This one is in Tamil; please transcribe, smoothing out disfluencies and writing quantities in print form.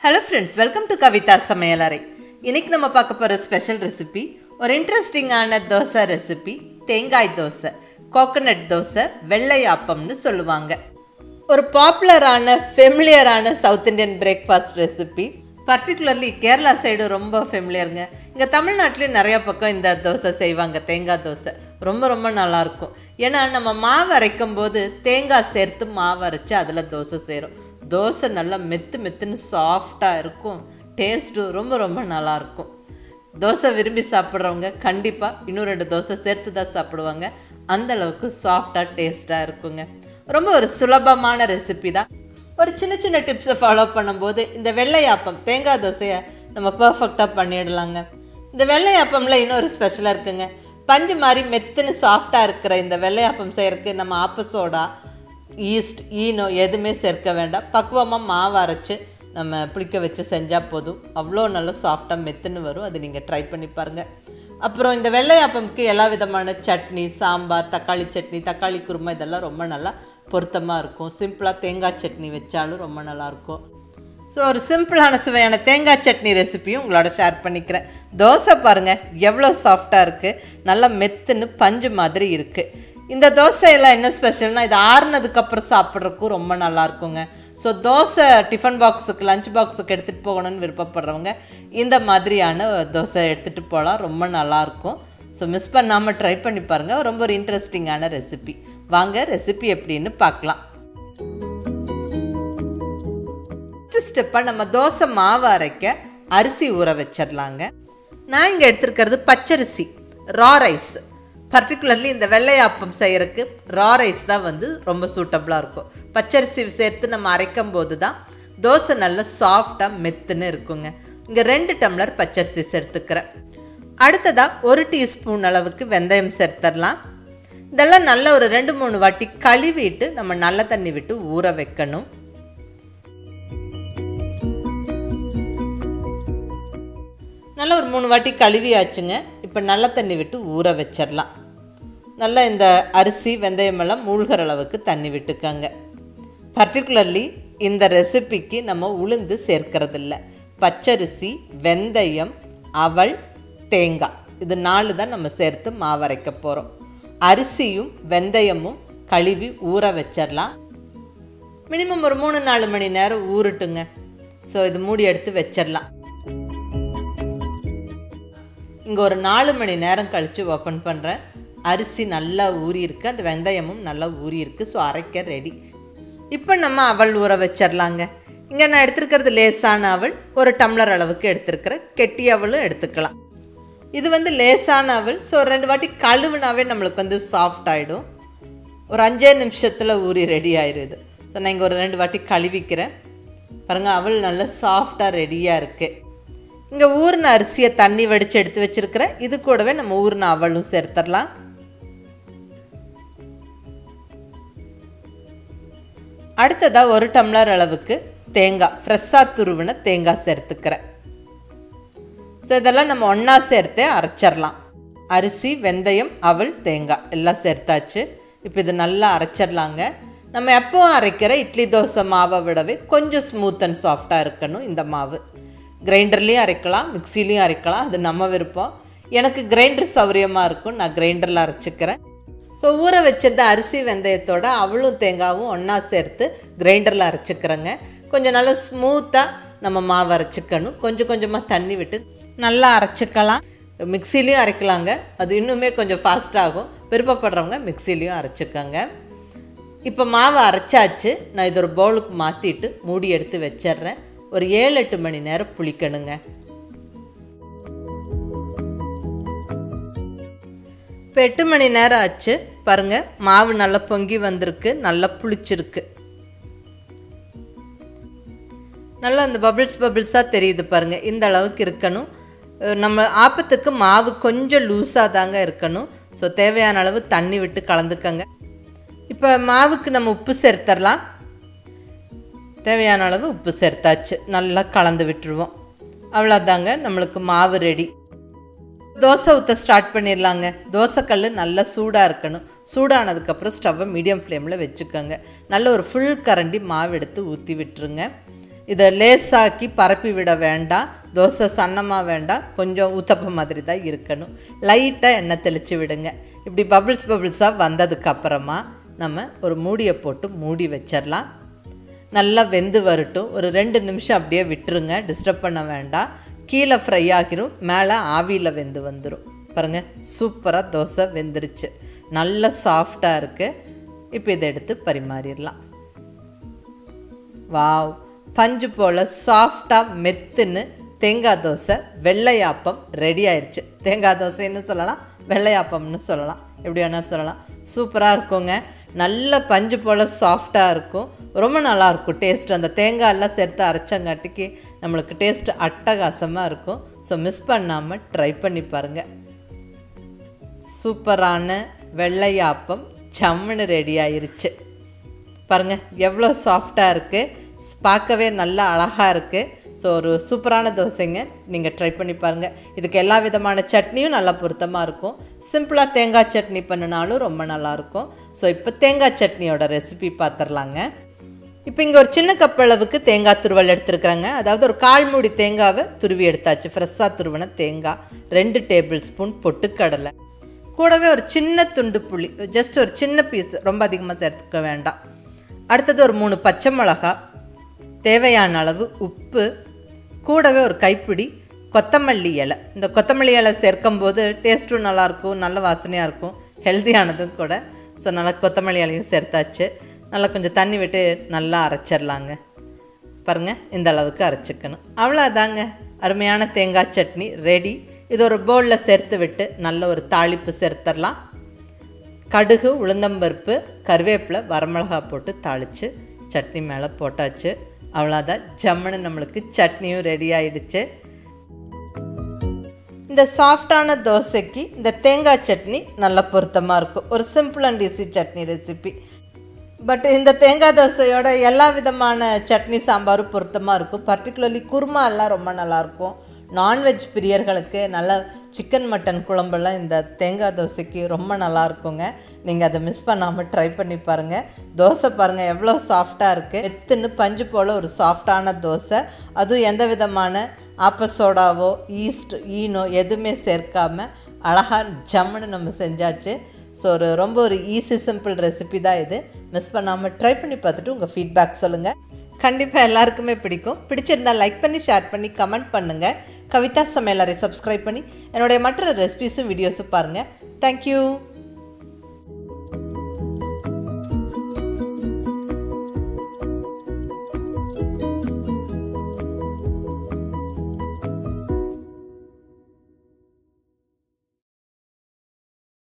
Hello friends, welcome to Kavithasamayalarai. இன்னைக்கு நம்ம பார்க்க போற ஸ்பெஷல் ரெசிபி ஒரு இன்ட்ரஸ்டிங்கான தோசை ரெசிபி தேங்காய் தோசை கோகனட் தோசை வெள்ளையாப்பம்னு சொல்லுவாங்க. ஒரு பாப்புலரான ஃபெமிலியரான south Indian breakfast recipe. Particularly Kerala side ரொம்ப ஃபெமிலியருங்க. இங்கே தமிழ்நாட்டிலையும் நிறைய பக்கம் இந்த தோசை செய்வாங்க. தேங்காய் தோசை ரொம்ப நல்லாயிருக்கும். ஏன்னா நம்ம மாவு அரைக்கும் போது தேங்காய் சேர்த்து மாவு அரைச்சி அதில் தோசை சேரும். தோசை நல்லா மெத்துன்னு சாஃப்டாக இருக்கும். டேஸ்ட்டும் ரொம்ப நல்லாயிருக்கும். தோசை விரும்பி சாப்பிட்றவங்க கண்டிப்பாக இன்னும் 2 தோசை சேர்த்து தான் சாப்பிடுவாங்க. அந்தளவுக்கு சாஃப்டாக டேஸ்ட்டாக இருக்குங்க. ரொம்ப ஒரு சுலபமான ரெசிபி தான். ஒரு சின்ன டிப்ஸை ஃபாலோ பண்ணும்போது இந்த வெள்ளையாப்பம் தேங்காய் தோசையை நம்ம பர்ஃபெக்டாக பண்ணிடலாங்க. இந்த வெள்ளையாப்பமில் இன்னொரு ஸ்பெஷலாக இருக்குங்க. பஞ்சு மாதிரி மெத்துன்னு சாஃப்டாக இருக்கிற இந்த வெள்ளையாப்பம் செய்கிறதுக்கு நம்ம ஆப்ப சோடா ஈஸ்ட் ஈனோ எதுவுமே சேர்க்க வேண்டாம். பக்குவமாக மாவு அரைச்சி நம்ம புளிக்க வச்சு செஞ்சால் போதும். அவ்வளோ நல்லா சாஃப்டாக மெத்துன்னு வரும். அது நீங்கள் ட்ரை பண்ணி பாருங்கள். அப்புறம் இந்த வெள்ளையாப்பம்க்கு எல்லா விதமான சட்னி, சாம்பார், தக்காளி சட்னி, தக்காளி குருமா இதெல்லாம் ரொம்ப நல்லா பொருத்தமாக இருக்கும். சிம்பிளாக தேங்காய் சட்னி வச்சாலும் ரொம்ப நல்லாயிருக்கும். ஸோ ஒரு சிம்பிளான சுவையான தேங்காய் சட்னி ரெசிபியும் உங்களோட ஷேர் பண்ணிக்கிறேன். தோசை பாருங்கள் எவ்வளோ சாஃப்டாக இருக்குது, நல்லா மெத்துன்னு பஞ்சு மாதிரி இருக்குது. இந்த தோசையெல்லாம் என்ன ஸ்பெஷல்னால் இது ஆறுனதுக்கப்புறம் சாப்பிட்றதுக்கும் ரொம்ப நல்லாயிருக்குங்க. ஸோ தோசை டிஃபன் பாக்ஸுக்கு லஞ்ச் பாக்ஸுக்கு எடுத்துகிட்டு போகணுன்னு விருப்பப்படுறவங்க இந்த மாதிரியான தோசை எடுத்துகிட்டு போகலாம். ரொம்ப நல்லாயிருக்கும். ஸோ மிஸ் பண்ணாமல் ட்ரை பண்ணி பாருங்கள். ரொம்ப ஒரு இன்ட்ரெஸ்டிங்கான ரெசிபி. வாங்க ரெசிபி எப்படின்னு பார்க்கலாம். ஃபஸ்ட்டு ஸ்டெப்பாக நம்ம தோசை மாவு அரைக்க அரிசி ஊற வச்சிடலாங்க. நான் இங்கே எடுத்துருக்கிறது பச்சரிசி, ரா ரைஸ். பர்டிகுலர்லி இந்த வெள்ளையாப்பம் செய்கிறதுக்கு ரா ரைஸ் தான் ரொம்ப சூட்டபுளாக இருக்கும். பச்சரிசி சேர்த்து நம்ம அரைக்கும் போது தான் தோசை நல்லா சாஃப்டாக மெத்துன்னு இருக்குங்க. இங்கே 2 டம்ளர் பச்சரிசி சேர்த்துக்கிறேன். அடுத்ததாக 1 டீஸ்பூன் அளவுக்கு வெந்தயம் சேர்த்துடலாம். இதெல்லாம் நல்லா ஒரு 2-3 வாட்டி கழுவிட்டு நம்ம நல்ல தண்ணி விட்டு ஊற வைக்கணும். நல்லா ஒரு 3 வாட்டி கழுவியாச்சுங்க. இப்போ நல்ல தண்ணி விட்டு ஊற வச்சிடலாம். நல்லா இந்த அரிசி வெந்தயமெல்லாம் மூழ்கிற அளவுக்கு தண்ணி விட்டுக்கங்க. பர்டிகுலர்லி இந்த ரெசிபிக்கு நம்ம உளுந்து சேர்க்கறதில்ல. பச்சரிசி, வெந்தயம், அவல், தேங்காய் இது 4 தான் நம்ம சேர்த்து மாவரைக்க போகிறோம். அரிசியும் வெந்தயமும் கழுவி ஊற வச்சிடலாம். மினிமம் ஒரு 3-4 மணி நேரம் ஊறட்டுங்க. ஸோ இது மூடி எடுத்து வச்சிடலாம். இங்கே ஒரு 4 மணி நேரம் கழித்து ஓப்பன் பண்ணுறேன். அரிசி நல்லா ஊறி இருக்குது, அந்த வெந்தயமும் நல்லா ஊறி இருக்குது. ஸோ அரைக்க ரெடி. இப்போ நம்ம அவல் ஊற வச்சிடலாங்க. இங்கே நான் எடுத்துருக்கிறது லேசான அவல், 1 டம்ளர் அளவுக்கு எடுத்துருக்கிறேன். கெட்டி அவலும் எடுத்துக்கலாம். இது லேசான அவல். ஸோ 2 வாட்டி கழுவுனாவே நம்மளுக்கு சாஃப்ட் ஆகிடும். ஒரு 5 நிமிஷத்தில் ஊறி ரெடி ஆயிடுது. ஸோ நான் இங்கே ஒரு 2 வாட்டி கழுவிக்கிறேன். பாருங்கள் அவல் நல்லா சாஃப்டாக ரெடியாக இருக்குது. இங்கே ஊறின அரிசியை தண்ணி வடித்து எடுத்து வச்சுருக்கிறேன். இது கூடவே நம்ம ஊறின அவலும் சேர்த்துடலாம். அடுத்ததாக 1 டம்ளர் அளவுக்கு தேங்காய், ஃப்ரெஷ்ஷாக துருவின தேங்காய் சேர்த்துக்கிறேன். ஸோ இதெல்லாம் நம்ம ஒன்றா சேர்த்தே அரைச்சிடலாம். அரிசி, வெந்தயம், அவல், தேங்காய் எல்லாம் சேர்த்தாச்சு. இப்போ இது நல்லா அரைச்சிடலாங்க. நம்ம எப்பவும் அரைக்கிற இட்லி தோசை மாவை விடவே கொஞ்சம் ஸ்மூத் அண்ட் சாஃப்டாக இருக்கணும் இந்த மாவு. கிரைண்டர்லேயும் அரைக்கலாம், மிக்சிலையும் அரைக்கலாம். அது நம்ம விருப்பம். எனக்கு கிரைண்டர் சௌகரியமாக இருக்கும். நான் கிரைண்டரில் அரைச்சிக்கிறேன். ஸோ ஊற வச்சிருந்த அரிசி வெந்தயத்தோட அவளும் தேங்காயும் ஒன்றா சேர்த்து கிரைண்டரில் அரைச்சிக்கிறேங்க. கொஞ்சம் நல்லா ஸ்மூத்தாக நம்ம மாவு அரைச்சிக்கணும். கொஞ்சமாக தண்ணி விட்டு நல்லா அரைச்சிக்கலாம். மிக்சிலையும் அரைக்கலாங்க. அது இன்னுமே கொஞ்சம் ஃபாஸ்ட்டாகும். விருப்பப்படுறவங்க மிக்சிலையும் அரைச்சிக்கோங்க. இப்போ மாவு அரைச்சாச்சு. நான் இது ஒரு பவுலுக்கு மாற்றிட்டு மூடி எடுத்து வச்சிட்றேன். ஒரு 7-8 மணி நேரம் புளிக்கணுங்க. இப்போ 8 மணி நேரம் ஆச்சு. பாருங்கள் மாவு நல்லா பொங்கி வந்திருக்கு, நல்லா புளிச்சிருக்கு. நல்லா அந்த பபிள்ஸாக தெரியுது பாருங்கள். இந்த அளவுக்கு இருக்கணும். நம்ம ஆப்பத்துக்கு மாவு கொஞ்சம் லூஸாக தாங்க இருக்கணும். ஸோ தேவையான அளவு தண்ணி விட்டு கலந்துக்கங்க. இப்போ மாவுக்கு நம்ம உப்பு சேர்த்துடலாம். தேவையான அளவு உப்பு சேர்த்தாச்சு. நல்லா கலந்து விட்டுருவோம். அவ்வளோதாங்க, நம்மளுக்கு மாவு ரெடி. தோசை ஊற்ற ஸ்டார்ட் பண்ணிடலாங்க. தோசைக்கல் நல்லா சூடாக இருக்கணும். சூடானதுக்கப்புறம் ஸ்டவ்வை மீடியம் ஃப்ளேமில் வச்சுக்கோங்க. நல்ல ஒரு ஃபுல் கரண்டி மாவு எடுத்து ஊற்றி விட்டுருங்க. இதை லேசாக்கி பரப்பி விட வேண்டாம். தோசை சன்னமாக வேண்டாம், கொஞ்சம் ஊத்தப்பம் மாதிரி தான் இருக்கணும். லைட்டாக எண்ணெய் தெளித்து விடுங்க. இப்படி பபிள்ஸாக வந்ததுக்கப்புறமா நம்ம ஒரு மூடியை போட்டு மூடி வச்சிடலாம். நல்லா வெந்து வரட்டும். ஒரு 2 நிமிஷம் அப்படியே விட்டுருங்க, டிஸ்டர்ப் பண்ண வேண்டாம். கீழே ஃப்ரை ஆகிரும், மேலே ஆவியில் வெந்து வந்துடும். பாருங்கள், சூப்பராக தோசை வெந்துருச்சு, நல்ல சாஃப்டாக இருக்குது. இப்போ இதை எடுத்து பரிமாறிடலாம். வாவ், பஞ்சு போல் சாஃப்டாக மெத்துன்னு தேங்காய் தோசை வெள்ளையாப்பம் ரெடி ஆயிடுச்சு. தேங்காய் தோசைன்னு சொல்லலாம், வெள்ளையாப்பம்னு சொல்லலாம், எப்படி வேணாலும் சொல்லலாம். சூப்பராக இருக்குங்க. நல்ல பஞ்சு போல் சாஃப்டாக இருக்கும், ரொம்ப நல்லாயிருக்கும் டேஸ்ட். அந்த தேங்காயெல்லாம் சேர்த்து அரைச்சங்காட்டிக்கு நம்மளுக்கு டேஸ்ட் அட்டகாசமாக இருக்கும். ஸோ மிஸ் பண்ணாமல் ட்ரை பண்ணி பாருங்கள். சூப்பரான வெள்ளையாப்பம் ஜம்முன்னு ரெடி ஆயிருச்சு. பாருங்கள் எவ்வளோ சாஃப்டாக இருக்குது, பார்க்கவே நல்லா அழகாக இருக்குது. ஸோ ஒரு சூப்பரான தோசைங்க, நீங்கள் ட்ரை பண்ணி பாருங்கள். இதுக்கு எல்லா விதமான சட்னியும் நல்லா பொருத்தமாக இருக்கும். சிம்பிளாக தேங்காய் சட்னி பண்ணினாலும் ரொம்ப நல்லாயிருக்கும். ஸோ இப்போ தேங்காய் சட்னியோட ரெசிபி பார்த்துடலாங்க. இப்போ இங்கே ஒரு சின்ன கப் அளவுக்கு தேங்காய் துருவல் எடுத்துருக்குறாங்க. அதாவது ஒரு 1/4 மூடி தேங்காவை துருவி எடுத்தாச்சு. ஃப்ரெஷ்ஷாக துருவின தேங்காய், 2 டேபிள் ஸ்பூன் பொட்டுக்கடலை, கூடவே ஒரு சின்ன துண்டு புளி, ஜஸ்ட் ஒரு சின்ன பீஸ், ரொம்ப அதிகமாக சேர்த்துக்க வேண்டாம். அடுத்தது ஒரு 3 பச்சை மிளகாய், தேவையான அளவு உப்பு, கூடவே ஒரு கைப்பிடி கொத்தமல்லி இலை. இந்த கொத்தமல்லி இலை சேர்க்கும்போது டேஸ்ட்டும் நல்லாயிருக்கும், நல்ல வாசனையாக இருக்கும், ஹெல்த்தியானதும் கூட. ஸோ நல்லா கொத்தமல்லி இலையும் சேர்த்தாச்சு. நல்லா கொஞ்சம் தண்ணி விட்டு நல்லா அரைச்சிடலாங்க. பாருங்கள், இந்த அளவுக்கு அரைச்சிக்கணும். அவ்வளோதாங்க, அருமையான தேங்காய் சட்னி ரெடி. இது ஒரு பவுலில் சேர்த்து விட்டு நல்ல ஒரு தாளிப்பு சேர்த்துடலாம். கடுகு, உளுந்தம்பருப்பு, கருவேப்பிலை, வரமிளகாய் போட்டு தாளித்து சட்னி மேலே போட்டாச்சு. அவ்வளோதான், ஜம்முன்னு நம்மளுக்கு சட்னியும் ரெடி ஆகிடுச்சு. இந்த சாஃப்டான தோசைக்கு இந்த தேங்காய் சட்னி நல்லா பொருத்தமாக இருக்கும். ஒரு simple and easy chutney recipe. But இந்த தேங்காய் தோசையோட எல்லா விதமான சட்னி சாம்பாரும் பொருத்தமாக இருக்கும். பர்டிகுலர்லி குருமா எல்லாம் ரொம்ப நல்லாயிருக்கும். நான்வெஜ் பிரியர்களுக்கு நல்ல சிக்கன் மட்டன் குழம்பெல்லாம் இந்த தேங்காய் தோசைக்கு ரொம்ப நல்லா இருக்குங்க. நீங்கள் அதை மிஸ் பண்ணாமல் ட்ரை பண்ணி பாருங்கள். தோசை பாருங்கள் எவ்வளோ சாஃப்டாக இருக்குது, மெத்துன்னு பஞ்சு போல் ஒரு சாஃப்டான தோசை. அதுவும் எந்த விதமான ஆப்பசோடாவோ ஈஸ்ட் ஈனோ எதுவுமே சேர்க்காமல் அழகாக ஜம்முன்னு நம்ம செஞ்சாச்சு. ஸோ ரொம்ப ஒரு ஈஸி சிம்பிள் ரெசிபி தான் இது. மிஸ் பண்ணாமல் ட்ரை பண்ணி பார்த்துட்டு உங்கள் ஃபீட்பேக் சொல்லுங்கள். கண்டிப்பாக எல்லாருக்குமே பிடிக்கும். பிடிச்சிருந்தால் லைக் பண்ணி, ஷேர் பண்ணி, கமெண்ட் பண்ணுங்கள். கவிதா சமையலறை சப்ஸ்கிரைப் பண்ணி என்னுடைய மற்ற ரெசிபிஸும் வீடியோஸும் பாருங்கள். தேங்க்யூ.